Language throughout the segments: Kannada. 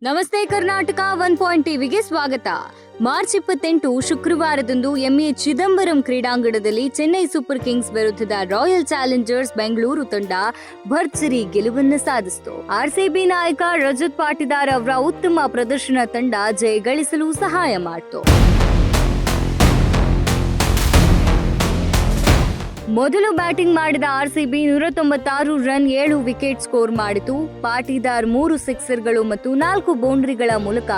ನಮಸ್ತೆ ಕರ್ನಾಟಕ 1 ಟಿವಿಗೆ ಸ್ವಾಗತ. ಮಾರ್ಚ್ 28 ಶುಕ್ರವಾರದಂದು ಎಂಎ ಚಿದಂಬರಂ ಕ್ರೀಡಾಂಗಣದಲ್ಲಿ ಚೆನ್ನೈ ಸೂಪರ್ ಕಿಂಗ್ಸ್ ವಿರುದ್ಧದ ರಾಯಲ್ ಚಾಲೆಂಜರ್ಸ್ ಬೆಂಗಳೂರು ತಂಡ ಭರ್ಜರಿ ಗೆಲುವನ್ನು ಸಾಧಿಸಿತು. ಆರ್ಸಿಬಿ ನಾಯಕ ರಜತ್ ಪಾಟಿದಾರ್ ಅವರ ಉತ್ತಮ ಪ್ರದರ್ಶನ ತಂಡ ಜಯ ಗಳಿಸಲು ಸಹಾಯ ಮಾಡಿತು. ಮೊದಲು ಬ್ಯಾಟಿಂಗ್ ಮಾಡಿದ ಆರ್ಸಿಬಿ 196 ರನ್ 7 ವಿಕೆಟ್ ಸ್ಕೋರ್ ಮಾಡಿತು. ಪಾಟಿದಾರ್ 3 ಸಿಕ್ಸರ್ಗಳು ಮತ್ತು 4 ಬೌಂಡರಿಗಳ ಮೂಲಕ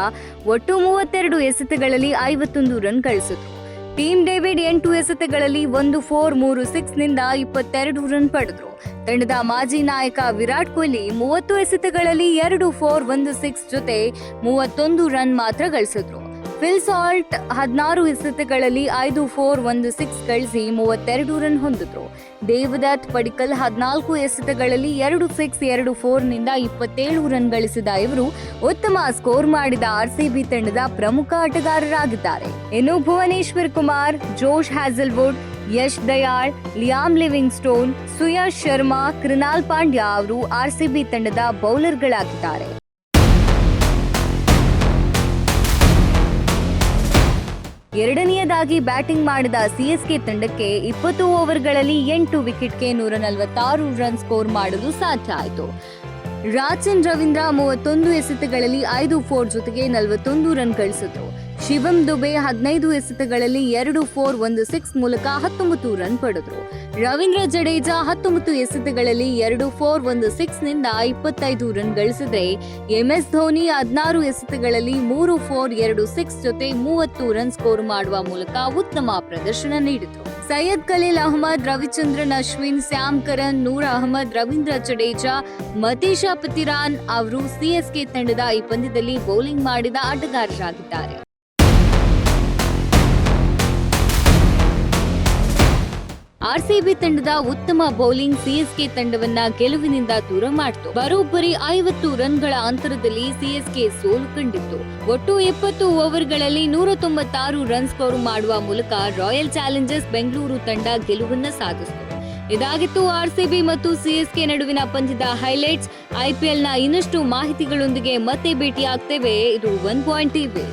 ಒಟ್ಟು 32 ಎಸೆತಗಳಲ್ಲಿ 51 ರನ್ ಗಳಿಸಿತು. ಟೀಮ್ ಡೇವಿಡ್ 8 ಎಸೆತಗಳಲ್ಲಿ 1 4 3 6 ನಿಂದ 22 ರನ್ ಪಡೆದರು. ತಂಡದ ಮಾಜಿ ನಾಯಕ ವಿರಾಟ್ ಕೊಹ್ಲಿ 30 ಎಸೆತಗಳಲ್ಲಿ 2 4 1 6 ಜೊತೆ 31 ರನ್ ಮಾತ್ರ ಗಳಿಸಿದ್ರು. ಫಿಲ್ ಸಾಲ್ಟ್ 16 ಎಸೆತಗಳಲ್ಲಿ 5 4 1 6 ಗಳಿಸಿ 32 ರನ್ ಹೊಂದಿದ್ರು. ದೇವದತ್ ಪಡಿಕಲ್ 14 ಎಸೆತಗಳಲ್ಲಿ 2 6 2 4 ನಿಂದ 27 ರನ್ ಗಳಿಸಿದ ಇವರು ಉತ್ತಮ ಸ್ಕೋರ್ ಮಾಡಿದ ಆರ್ಸಿಬಿ ತಂಡದ ಪ್ರಮುಖ ಆಟಗಾರರಾಗಿದ್ದಾರೆ. ಇನ್ನು Bhuvneshwar Kumar, Josh Hazlewood, Yash Dayal, Liam Livingstone, Suyash Sharma, Krunal Pandya ಅವರು ಆರ್ಸಿಬಿ ತಂಡದ ಬೌಲರ್ಗಳಾಗಿದ್ದಾರೆ. ಎರಡನೆಯದಾಗಿ ಬ್ಯಾಟಿಂಗ್ ಮಾಡಿದ ಸಿಎಸ್ಕೆ ತಂಡಕ್ಕೆ 20 ಓವರ್ಗಳಲ್ಲಿ 8 ವಿಕೆಟ್ಗೆ 146 ರನ್ ಸ್ಕೋರ್ ಮಾಡಲು ಸಾಧ್ಯ ಆಯಿತು. ರಾಚಿನ್ ರವೀಂದ್ರ 31 ಎಸೆತಗಳಲ್ಲಿ 5 4 ಜೊತೆಗೆ 41 ರನ್ ಗಳಿಸಿದ್ರು. ಶಿವಂ ದುಬೆ 15 ಎಸೆತಗಳಲ್ಲಿ 2 4 1 6 ಮೂಲಕ 19 ರನ್ ಪಡೆದರು. ರವೀಂದ್ರ ಜಡೇಜಾ 19 ಎಸೆತಗಳಲ್ಲಿ 2 4 1 6 ನಿಂದ 25 ರನ್ ಗಳಿಸಿದ್ರೆ, ಎಂಎಸ್ ಧೋನಿ 16 ಎಸೆತಗಳಲ್ಲಿ 3 4 2 6 ಜೊತೆ 30 ರನ್ ಸ್ಕೋರ್ ಮಾಡುವ ಮೂಲಕ ಉತ್ತಮ ಪ್ರದರ್ಶನ ನೀಡಿದರು. ಸೈಯದ್ ಖಲೀಲ್ ಅಹ್ಮದ್, ರವಿಚಂದ್ರನ್ ಅಶ್ವಿನ್, ಸ್ಯಾಮ್ ಕರನ್, ನೂರ್ ಅಹಮದ್, ರವೀಂದ್ರ ಜಡೇಜಾ, ಮತೀಶಾ ಪತಿರಾನ್ ಅವರು ಸಿಎಸ್ಕೆ ತಂಡದ ಈ ಪಂದ್ಯದಲ್ಲಿ ಬೌಲಿಂಗ್ ಮಾಡಿದ ಆಟಗಾರರಾಗಿದ್ದಾರೆ. ಆರ್ಸಿಬಿ ತಂಡದ ಉತ್ತಮ ಬೌಲಿಂಗ್ ಸಿಎಸ್ಕೆ ತಂಡವನ್ನ ಗೆಲುವಿನಿಂದ ದೂರ ಮಾಡಿತು. ಬರೋಬ್ಬರಿ 50 ರನ್ಗಳ ಅಂತರದಲ್ಲಿ ಸಿಎಸ್ಕೆ ಸೋಲು ಕಂಡಿತ್ತು. ಒಟ್ಟು 20 ಓವರ್ಗಳಲ್ಲಿ 196 ರನ್ ಸ್ಕೋರ್ ಮಾಡುವ ಮೂಲಕ ರಾಯಲ್ ಚಾಲೆಂಜರ್ಸ್ ಬೆಂಗಳೂರು ತಂಡ ಗೆಲುವನ್ನು ಸಾಧಿಸಿತು. ಇದಾಗಿತ್ತು ಆರ್ಸಿಬಿ ಮತ್ತು ಸಿಎಸ್ಕೆ ನಡುವಿನ ಪಂದ್ಯದ ಹೈಲೈಟ್ಸ್. ಐಪಿಎಲ್ನ ಇನ್ನಷ್ಟು ಮಾಹಿತಿಗಳೊಂದಿಗೆ ಮತ್ತೆ ಭೇಟಿಯಾಗ್ತೇವೆ. ಇದು 1 ಟಿವಿ.